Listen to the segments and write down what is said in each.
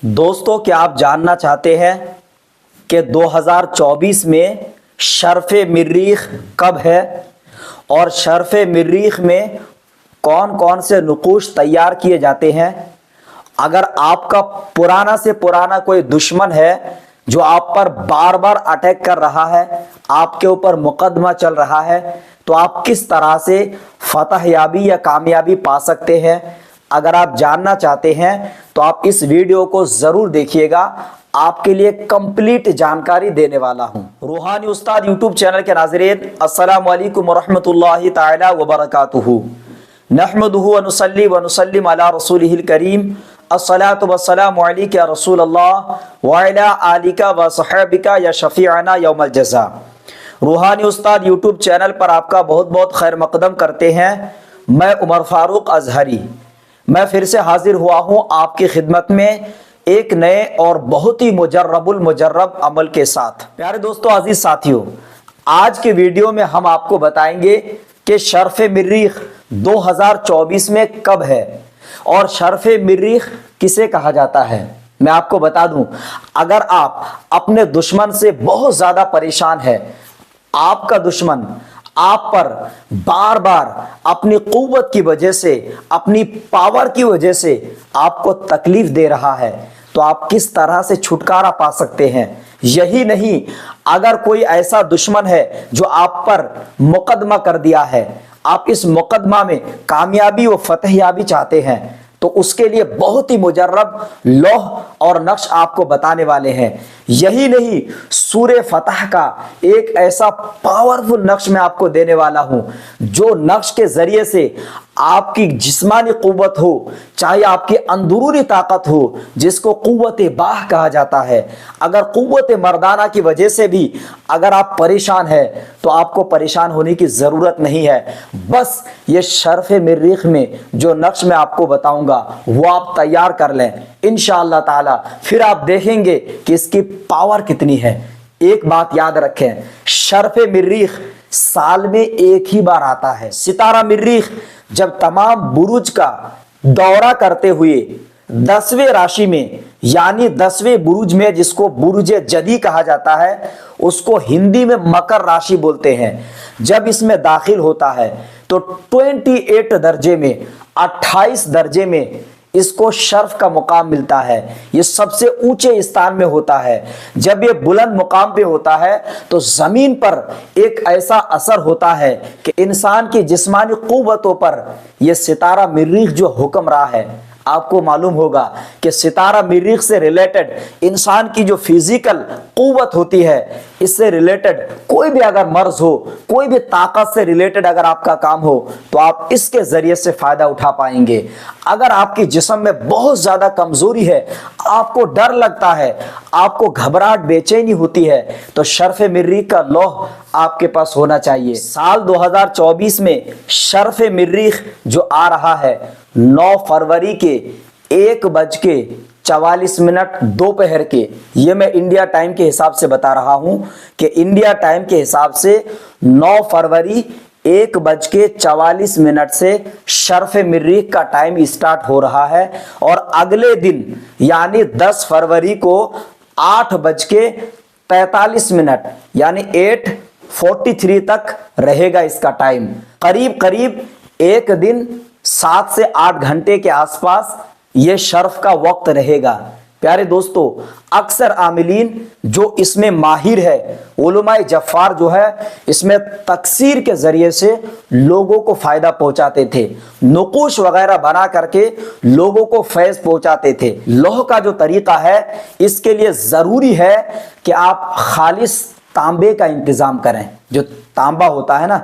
दोस्तों, क्या आप जानना चाहते हैं कि 2024 में शर्फ़े मरीख़ कब है और शर्फ़े मरीख़ में कौन कौन से नुक़ूश तैयार किए जाते हैं। अगर आपका पुराना से पुराना कोई दुश्मन है जो आप पर बार बार अटैक कर रहा है, आपके ऊपर मुकदमा चल रहा है, तो आप किस तरह से फतह याबी या कामयाबी पा सकते हैं। अगर आप जानना चाहते हैं तो आप इस वीडियो को ज़रूर देखिएगा, आपके लिए कंप्लीट जानकारी देने वाला हूं। रूहानी उस्ताद यूट्यूब चैनल के नाज़रीन, अस्सलामु अलैकुम वरहमतुल्लाहि ताला वबरकातुहू। नहमदुहु व नुसल्ली व नुसल्लिम अला रसूलिहिल करीम। अस्सलातु वस्सलामु अलैका या रसूलल्लाह व अला आलिका व सहाबिका या शफीअना यौमल जज़ा। रूहानी उस्ताद यूट्यूब चैनल पर आपका बहुत बहुत खैर मकदम करते हैं। मैं उमर फारूक अजहरी, मैं फिर से हाजिर हुआ हूं आपकी खिदमत में एक नए और बहुत ही मुजर्रबुल मुजर्रब अमल के साथ। प्यारे दोस्तों, अजीज साथियों, आज के वीडियो में हम आपको बताएंगे कि शर्फ़े मरीख़ 2024 में कब है और शर्फ़े मरीख़ किसे कहा जाता है। मैं आपको बता दूं, अगर आप अपने दुश्मन से बहुत ज्यादा परेशान है, आपका दुश्मन आप पर बार बार अपनी कुव्वत की वजह से, अपनी पावर की वजह से आपको तकलीफ दे रहा है, तो आप किस तरह से छुटकारा पा सकते हैं। यही नहीं, अगर कोई ऐसा दुश्मन है जो आप पर मुकदमा कर दिया है, आप इस मुकदमा में कामयाबी व फतहयाबी चाहते हैं, तो उसके लिए बहुत ही मुजर्रब लौह और नक्श आपको बताने वाले हैं। यही नहीं, सूरे फतह का एक ऐसा पावरफुल नक्श मैं आपको देने वाला हूं, जो नक्श के जरिए से आपकी जिस्मानी कुव्वत हो, चाहे आपकी अंदरूनी ताकत हो, जिसको कुव्वत बाह कहा जाता है। अगर कुव्वत मर्दाना की वजह से भी अगर आप परेशान हैं, तो आपको परेशान होने की जरूरत नहीं है। बस ये शर्फ़े मरीख़ में जो नक्श मैं आपको बताऊंगा वो आप तैयार कर लें इंशाअल्लाह ताला, फिर आप देखेंगे कि इसकी पावर कितनी है। एक बात याद रखें, शर्फ़े मरीख़ साल में एक ही बार आता है। सितारा मरीख़ जब तमाम बुरुज का दौरा करते हुए 10वें राशि में, यानी 10वें बुरुज में, जिसको बुरुज जदी कहा जाता है, उसको हिंदी में मकर राशि बोलते हैं, जब इसमें दाखिल होता है तो 28 दर्जे में, 28 दर्जे में इसको शर्फ का मुकाम मिलता है। ये सबसे ऊंचे स्थान में होता है। जब ये बुलंद मुकाम पे होता है तो जमीन पर एक ऐसा असर होता है कि इंसान की जिस्मानी कुव्वतों पर यह सितारा मरीख़ जो हुक्म रहा है। आपको मालूम होगा कि सितारा मरीख़ से रिलेटेड इंसान की जो फिजिकल कुव्वत होती है, इससे रिलेटेड कोई भी अगर मर्ज हो, कोई भी ताकत से रिलेटेड अगर आपका काम हो, तो आप इसके जरिए से फायदा उठा पाएंगे। अगर आपकी जिस्म में बहुत ज्यादा कमजोरी है, आपको डर लगता है, आपको घबराहट बेचैनी होती है, तो शर्फ़े मरीख़ का लौह आपके पास होना चाहिए। साल 2024 में शर्फ़े मरीख़ जो आ रहा है 9 फरवरी के 1:44 दोपहर के, ये मैं इंडिया टाइम के हिसाब से बता रहा हूं कि इंडिया टाइम के हिसाब से 9 फरवरी 1:44 से शर्फ़े मरीख़ का टाइम स्टार्ट हो रहा है और अगले दिन यानी 10 फरवरी को 8:43 यानी 8:43 तक रहेगा इसका टाइम। करीब करीब एक दिन 7 से 8 घंटे के आसपास ये शर्फ का वक्त रहेगा। प्यारे दोस्तों, अक्सर आमिलीन जो इसमें माहिर है, उलमाए जफ़ार जो है, इसमें तकसीर के जरिए से लोगों को फायदा पहुंचाते थे, नुक़ूश वगैरह बना करके लोगों को फैज़ पहुंचाते थे। लौह का जो तरीका है, इसके लिए ज़रूरी है कि आप खालिस तांबे का इंतज़ाम करें। जो तांबा होता है ना,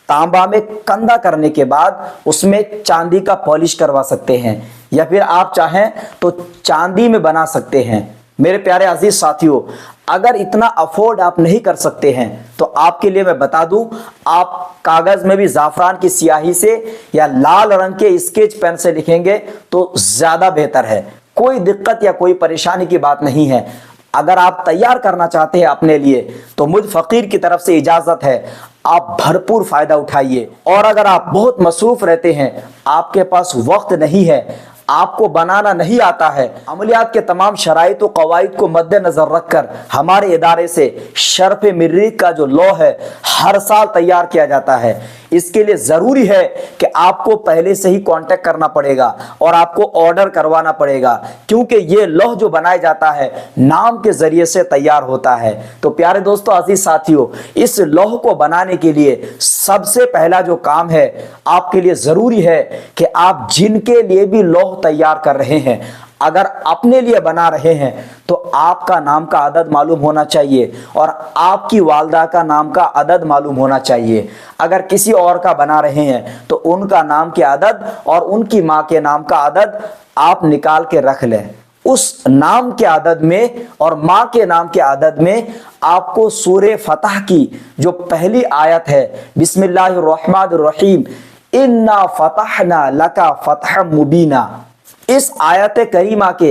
तांबा में कंधा करने के बाद उसमें चांदी का पॉलिश करवा सकते हैं, या फिर आप चाहें तो चांदी में बना सकते हैं। मेरे प्यारे अजीज साथियों, अगर इतना अफोर्ड आप नहीं कर सकते हैं, तो आपके लिए मैं बता दूं, आप कागज में भी ज़ाफ़रान की स्याही से या लाल रंग के स्केच पेन से लिखेंगे तो ज़्यादा बेहतर है। कोई दिक्कत या कोई परेशानी की बात नहीं है। अगर आप तैयार करना चाहते हैं अपने लिए, तो मुझ फ़कीर की तरफ से इजाज़त है, आप भरपूर फ़ायदा उठाइए। और अगर आप बहुत मसरूफ़ रहते हैं, आपके पास वक्त नहीं है, आपको बनाना नहीं आता है, अमलियात के तमाम शराइत व कवायद को मद्देनजर रखकर हमारे इदारे से शर्फ मरीख का जो लॉ है हर साल तैयार किया जाता है। इसके लिए जरूरी है कि आपको पहले से ही कांटेक्ट करना पड़ेगा और आपको ऑर्डर करवाना पड़ेगा, क्योंकि ये लौह जो बनाया जाता है नाम के जरिए से तैयार होता है। तो प्यारे दोस्तों, अजीज साथियों, इस लौह को बनाने के लिए सबसे पहला जो काम है आपके लिए जरूरी है कि आप जिनके लिए भी लौह तैयार कर रहे हैं, अगर अपने लिए बना रहे हैं तो आपका नाम का अदद मालूम होना चाहिए और आपकी वालदा का नाम का अदद मालूम होना चाहिए। अगर किसी और का बना रहे हैं तो उनका नाम के अदद और उनकी माँ के नाम का अदद आप निकाल के रख लें। उस नाम के अदद में और माँ के नाम के अदद में आपको सूरे फतह की जो पहली आयत है, बिस्मिल्लाहिर्रहमानिर्रहीम, इन्ना फतहना लका फतह मुबीना, इस आयत करीमा के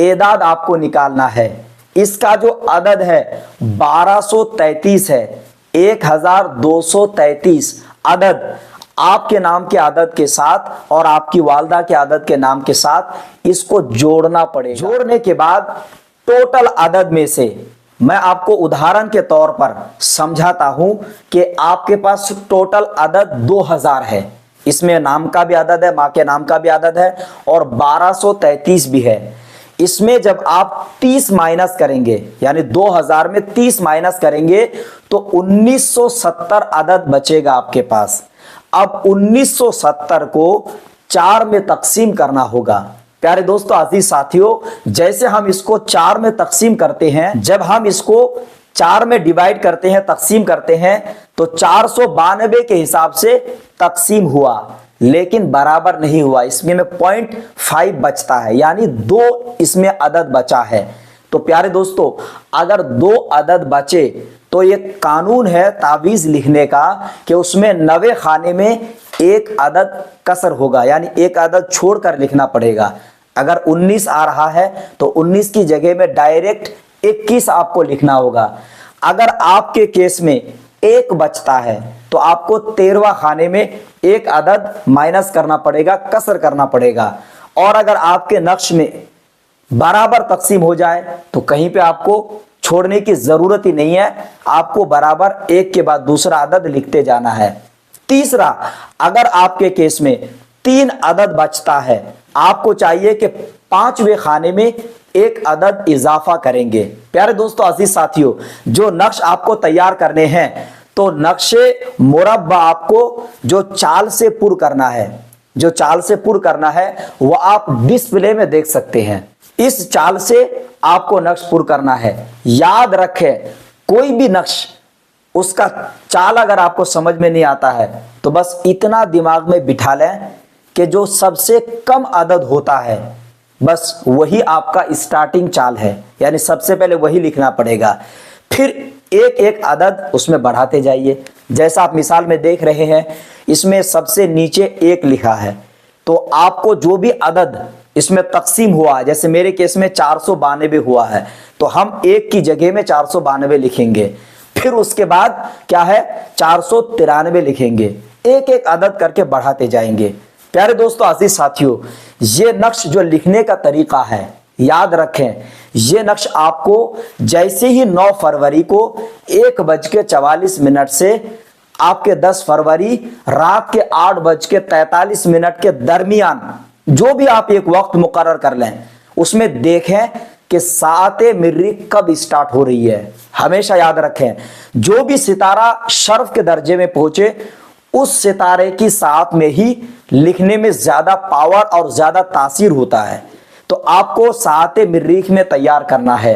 एदाद आपको निकालना है। इसका जो अदद है 1233 है, 1233 अदद आपके नाम के अदद के साथ और आपकी वालदा के अदद के नाम के साथ इसको जोड़ना पड़ेगा। जोड़ने के बाद टोटल अदद में से मैं आपको उदाहरण के तौर पर समझाता हूं कि आपके पास टोटल अदद 2000 है, इसमें नाम का भी अदद है, माँ के नाम का भी अदद है और 1233 भी है। इसमें जब आप 30 माइनस करेंगे, यानी 2000 में 30 माइनस करेंगे तो 1970 अदद बचेगा आपके पास। अब 1970 को 4 में तकसीम करना होगा। प्यारे दोस्तों, अजीज साथियों, जैसे हम इसको 4 में तकसीम करते हैं, जब हम इसको 4 में डिवाइड करते हैं, तकसीम करते हैं, तो 492 के हिसाब से तकसीम हुआ, लेकिन बराबर नहीं हुआ। इसमें 0.5 बचता है, यानी 2 इसमें अदद बचा है। तो प्यारे दोस्तों, अगर 2 अदद बचे तो ये कानून है तावीज लिखने का कि उसमें 90 खाने में 1 अदद कसर होगा, यानी 1 अदद छोड़कर लिखना पड़ेगा। अगर 19 आ रहा है तो 19 की जगह में डायरेक्ट 21 आपको लिखना होगा। अगर आपके केस में 1 बचता है तो आपको 13वां खाने में 1 अदद माइनस करना पड़ेगा, कसर करना पड़ेगा। और अगर आपके नक्श में बराबर तकसीम हो जाए तो कहीं पे आपको छोड़ने की जरूरत ही नहीं है, आपको बराबर एक के बाद दूसरा अदद लिखते जाना है। तीसरा, अगर आपके केस में 3 अदद बचता है, आपको चाहिए कि 5वें खाने में 1 अदद इजाफा करेंगे। प्यारे दोस्तों, अजीज साथियों, जो नक्श आपको तैयार करने हैं तो नक्शे मुरब्बा आपको जो चाल से पुर करना है, जो चाल से पुर करना है वो आप डिस्प्ले में देख सकते हैं। इस चाल से आपको नक्श पुर करना है। याद रखें, कोई भी नक्श उसका चाल अगर आपको समझ में नहीं आता है तो बस इतना दिमाग में बिठा लें कि जो सबसे कम अदद होता है बस वही आपका स्टार्टिंग चाल है, यानी सबसे पहले वही लिखना पड़ेगा। फिर एक एक अदद उसमें बढ़ाते जाइए। जैसा आप मिसाल में देख रहे हैं, इसमें सबसे नीचे 1 लिखा है, तो आपको जो भी अदद इसमें तकसीम हुआ, जैसे मेरे केस में 492 हुआ है, तो हम 1 की जगह में 492 लिखेंगे। फिर उसके बाद क्या है, 493 लिखेंगे। एक एक अदद करके बढ़ाते जाएंगे। प्यारे दोस्तों, अजीज साथियों, ये नक्श जो लिखने का तरीका है, याद रखें, ये नक्श आपको जैसे ही 9 फरवरी को 1:44 से आपके 10 फरवरी रात के 8:43 के दरमियान जो भी आप एक वक्त मुकर्रर कर लें, उसमें देखें कि साते मरीख कब स्टार्ट हो रही है। हमेशा याद रखें, जो भी सितारा शर्फ के दर्जे में पहुंचे उस सितारे की साथ में ही लिखने में ज्यादा पावर और ज्यादा तासीर होता है। तो आपको साते मरीख में तैयार करना है।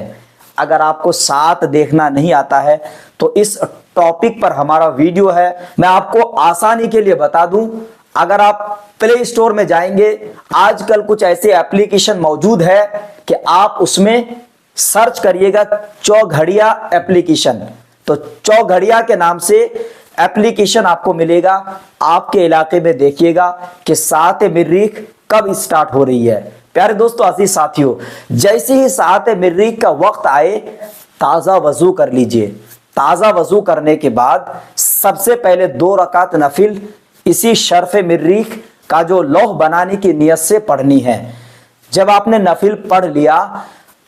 अगर आपको सात देखना नहीं आता है तो इस टॉपिक पर हमारा वीडियो है, मैं आपको आसानी के लिए बता दूं। अगर आप प्ले स्टोर में जाएंगे, आजकल कुछ ऐसे एप्लीकेशन मौजूद है कि आप उसमें सर्च करिएगा चौघड़िया एप्लीकेशन, तो चौघड़िया के नाम से एप्लीकेशन आपको मिलेगा। आपके इलाके में देखिएगा कि सात मरीख कब स्टार्ट हो रही है। प्यारे दोस्तों, अजीज साथियों, जैसे ही सात मरीख का वक्त आए ताज़ा वजू कर लीजिए। ताज़ा वजू करने के बाद सबसे पहले 2 रकात नफिल इसी शर्फ मरीख का जो लौह बनाने की नियत से पढ़नी है। जब आपने नफिल पढ़ लिया,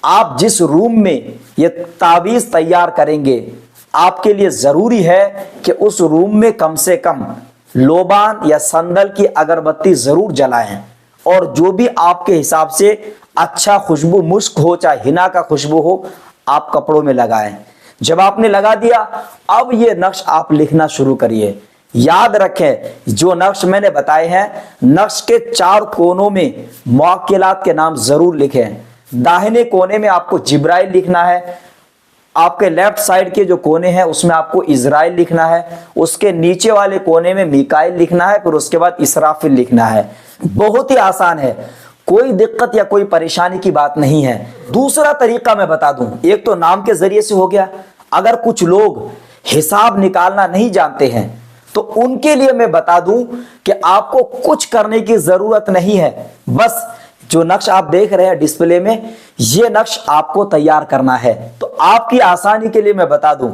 आप जिस रूम में ये तावीज़ तैयार करेंगे, आपके लिए ज़रूरी है कि उस रूम में कम से कम लोबान या संदल की अगरबत्ती ज़रूर जलाएं, और जो भी आपके हिसाब से अच्छा खुशबू, मुश्क हो चाहे हिना का खुशबू हो, आप कपड़ों में लगाएं। जब आपने लगा दिया, अब ये नक्श आप लिखना शुरू करिए। याद रखें जो नक्श मैंने बताए हैं, नक्श के 4 कोनों में मुअक्किलात के नाम जरूर लिखें। दाहिने कोने में आपको जिब्राइल लिखना है, आपके लेफ्ट साइड के जो कोने हैं उसमें आपको इजराइल लिखना है, उसके नीचे वाले कोने में मिकाइल लिखना है, फिर उसके बाद इसराफिल लिखना है। बहुत ही आसान है, कोई दिक्कत या कोई परेशानी की बात नहीं है। दूसरा तरीका मैं बता दूं, एक तो नाम के जरिए से हो गया। अगर कुछ लोग हिसाब निकालना नहीं जानते हैं तो उनके लिए मैं बता दूं कि आपको कुछ करने की जरूरत नहीं है। बस जो नक्श आप देख रहे हैं डिस्प्ले में, ये नक्श आपको तैयार करना है। तो आपकी आसानी के लिए मैं बता दूं,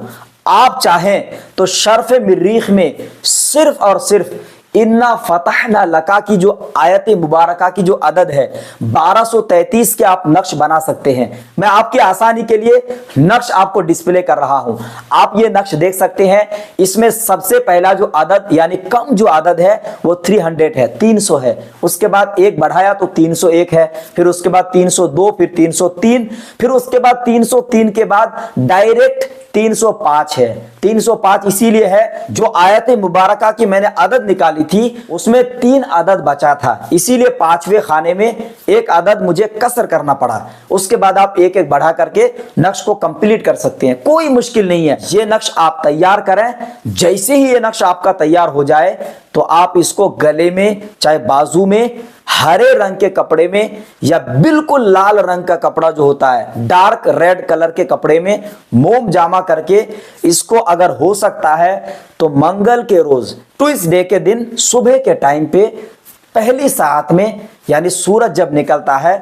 आप चाहें तो शर्फ मिर्रीख में सिर्फ और सिर्फ इन्ना फतहना लका की जो आयत मुबारका की जो अदद है 1233 के आप नक्श बना सकते हैं। मैं आपकी आसानी के लिए नक्श आपको डिस्प्ले कर रहा हूं, आप ये नक्श देख सकते हैं। इसमें सबसे पहला जो अदद यानी कम जो अदद है वो 300 है, 300 है। उसके बाद एक बढ़ाया तो 301 है, फिर उसके बाद 302, फिर 303, फिर उसके बाद 303 के बाद डायरेक्ट 305 है। 305 इसीलिए है जो आयत मुबारका की मैंने अदद निकाली थी उसमें 3 अदद बचा था, इसीलिए 5वें खाने में एक अदद मुझे कसर करना पड़ा। उसके बाद आप एक एक बढ़ा करके नक्श को कंप्लीट कर सकते हैं, कोई मुश्किल नहीं है। ये नक्श आप तैयार करें, जैसे ही ये नक्श आपका तैयार हो जाए तो आप इसको गले में चाहे बाजू में हरे रंग के कपड़े में या बिल्कुल लाल रंग का कपड़ा जो होता है डार्क रेड कलर के कपड़े में मोम जामा करके इसको अगर हो सकता है तो मंगल के रोज ट्यूसडे के दिन सुबह के टाइम पे पहली सात में यानी सूरज जब निकलता है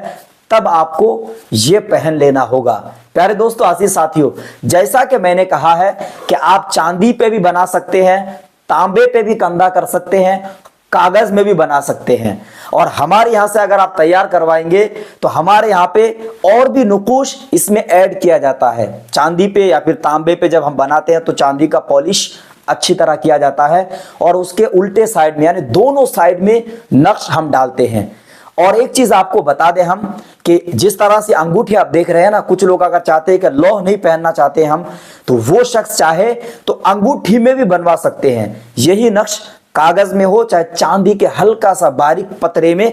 तब आपको ये पहन लेना होगा। प्यारे दोस्तों, आसिफ साथियों, जैसा कि मैंने कहा है कि आप चांदी पे भी बना सकते हैं, तांबे पे भी कंधा कर सकते हैं, कागज में भी बना सकते हैं। और हमारे यहां से अगर आप तैयार करवाएंगे तो हमारे यहां पे और भी नुकूश इसमें ऐड किया जाता है। चांदी पे या फिर तांबे पे जब हम बनाते हैं तो चांदी का पॉलिश अच्छी तरह किया जाता है और उसके उल्टे साइड में यानी दोनों साइड में नक्श हम डालते हैं। और एक चीज आपको बता दें हम कि जिस तरह से अंगूठी आप देख रहे हैं ना, कुछ लोग अगर चाहते हैं कि लौह नहीं पहनना चाहते हैं हम, तो वो शख्स चाहे तो अंगूठी में भी बनवा सकते हैं। यही नक्श कागज में हो चाहे चांदी के हल्का सा बारीक पतरे में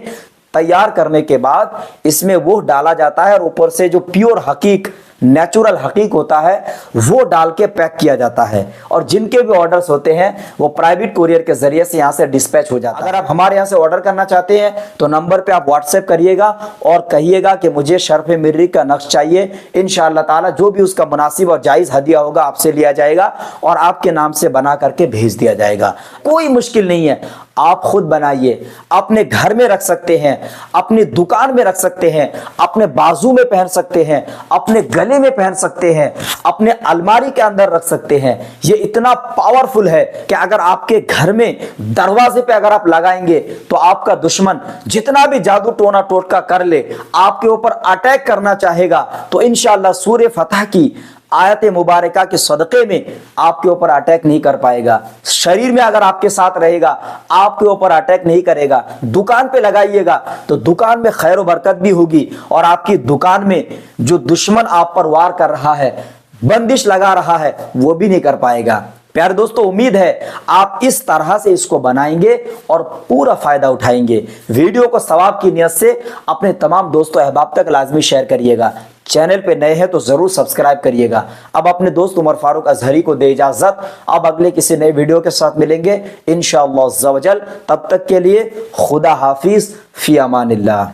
तैयार करने के बाद इसमें वो डाला जाता है और ऊपर से जो प्योर हकीक नेचुरल हकीक होता है वो डाल के पैक किया जाता है। और जिनके भी ऑर्डर्स होते हैं वो प्राइवेट कुरियर के जरिए से यहाँ से डिस्पैच हो जाता है। अगर आप हमारे यहाँ से ऑर्डर करना चाहते हैं तो नंबर पे आप व्हाट्सएप करिएगा और कहिएगा कि मुझे शर्फ मिर्रीख का नक्श चाहिए। इंशाअल्लाह ताला जो भी उसका मुनासिब और जायज़ हदिया होगा आपसे लिया जाएगा और आपके नाम से बना करके भेज दिया जाएगा। कोई मुश्किल नहीं है, आप खुद बनाइए, अपने घर में रख सकते हैं, अपनी दुकान में रख सकते हैं, अपने बाजू में पहन सकते हैं, अपने गले में पहन सकते हैं, अपने अलमारी के अंदर रख सकते हैं। ये इतना पावरफुल है कि अगर आपके घर में दरवाजे पे अगर आप लगाएंगे तो आपका दुश्मन जितना भी जादू टोना टोटका कर ले, आपके ऊपर अटैक करना चाहेगा तो इंशाअल्लाह सूरह फतह की आयत मुबारका के सदक़े में आपके ऊपर अटैक नहीं कर पाएगा। शरीर में अगर आपके साथ रहेगा आपके ऊपर अटैक नहीं करेगा। दुकान पे लगाइएगा तो दुकान में खैर व बरकत भी होगी और आपकी दुकान में जो दुश्मन आप पर वार कर रहा है, बंदिश लगा रहा है, वो भी नहीं कर पाएगा। प्यारे दोस्तों, उम्मीद है आप इस तरह से इसको बनाएंगे और पूरा फायदा उठाएंगे। वीडियो को सवाब की नियत से अपने तमाम दोस्तों अहबाब तक लाजमी शेयर करिएगा। चैनल पे नए हैं तो जरूर सब्सक्राइब करिएगा। अब अपने दोस्त उमर फारूक अजहरी को दे इजाजत। अब अगले किसी नए वीडियो के साथ मिलेंगे इंशाअल्लाह अज़्ज़ा वजल। तब तक के लिए खुदा हाफिज, फी अमानिल्लाह।